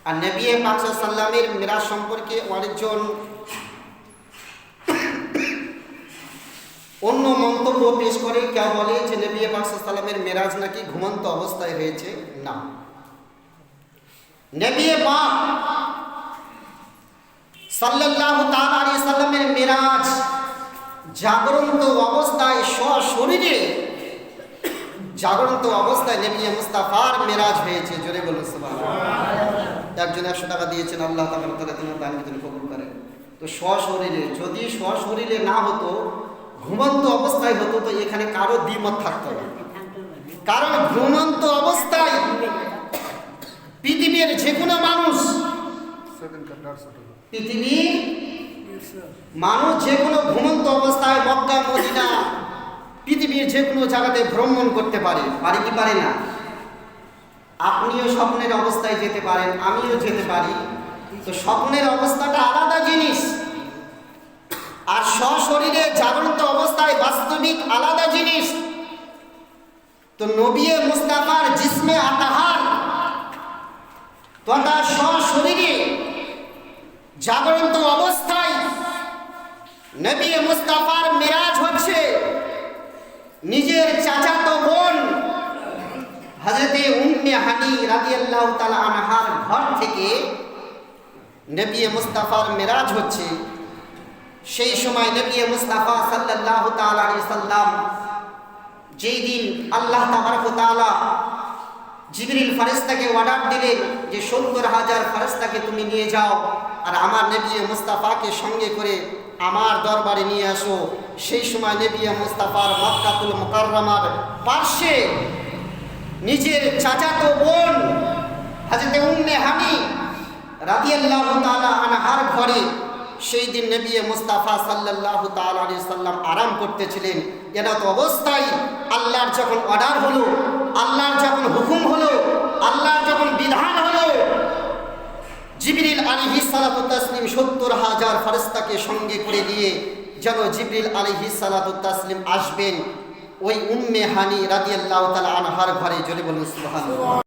আর নবী পাক সাল্লাল্লাহু আলাইহি ওয়াসাল্লামের মেরাজ সম্পর্কে অনেকজন অন্য মন্তব্য পেশ করে। কেউ বলে যে নবী পাক সাল্লাল্লাহু আলাইহি ওয়াসাল্লামের মেরাজ নাকি ঘুমন্ত অবস্থায় হয়েছে। না, নবী পাক সাল্লাল্লাহু তাআলা আলাইহি ওয়াসাল্লামের মেরাজ জাগরন্ত অবস্থায় সশরীরে জাগরন্ত অবস্থায় নবী মুস্তাফার মেরাজ হয়েছে। জোরে বলুন সুবহানাল্লাহ। একজন 100 টাকা দিয়েছেন, আল্লাহ তাআলা তিনি দান কবুল করেন। তো সশরীরে, যদি সশরীরে না হতো, ঘুমন্ত অবস্থায় হতো, তো এখানে কারো দ্বিমত থাকতো না। কারণ ঘুমন্ত অবস্থায় পৃথিবীর যে কোনো মানুষ, পৃথিবীর মানুষ যে কোনো ঘুমন্ত অবস্থায় মক্কা মদিনা পৃথিবীর যে কোনো জায়গাতে ভ্রমণ করতে পারে। পারে কি পারে না? আপনিও স্বপ্নের অবস্থায় যেতে পারেন, আমিও যেতে পারি। তো স্বপ্নের অবস্থাটা আলাদা জিনিস, আর সশরীরে জাগ্রত অবস্থায় বাস্তবিক আলাদা জিনিস। তো নবী মুস্তাফার জিসমে আতাহার তথা সশরীরে জাগ্রত অবস্থায় নবী মুস্তাফার মেরাজ হচ্ছে নিজের চাচাতো বোন হযরতে উম্মে হানি রাদিয়াল্লাহু তাআলা আনহার ঘর থেকে নবী মুস্তাফার মেরাজ হচ্ছে। সেই সময় নবী মুস্তাফা সাল্লাল্লাহু তাআলা আলাইহি সাল্লাম যেই দিন আল্লাহ তাবারক ওয়া তাআলা জিবরিল ফেরেশতাকে অর্ডার দিলেন যে ৭০,০০০ ফেরেশতাকে তুমি নিয়ে যাও আর আমার নবী মুস্তাফাকে সঙ্গে করে আমার দরবারে নিয়ে আসো। সেই সময় নবী মুস্তাফার মক্কাতুল মুকাররমার পাশে নিজের চাচাতো বোন হযরতে উম্মে হানি রাদিয়াল্লাহু তাআলা আনহার ঘরে সেই দিন নবী মুস্তাফা সাল্লাল্লাহু তাআলা আলাইহি সাল্লাম আরাম করতেছিলেন। এমত অবস্থায় আল্লাহর যখন অর্ডার হলো, আল্লাহর যখন হুকুম হলো, আল্লাহর যখন বিধান হলো, জিবরিল আলাইহিস সালাতু তাসলিম ৭০,০০০ ফেরেশতাকে সঙ্গে করে দিয়ে যেন জিবরিল আলাইহিস সালাতু তাসলিম আসবেন ওই উম্মে হানি রাদিয়াল্লাহু তাআলা আনহার ঘরে। জোরে বলুন সুবহানাল্লাহ।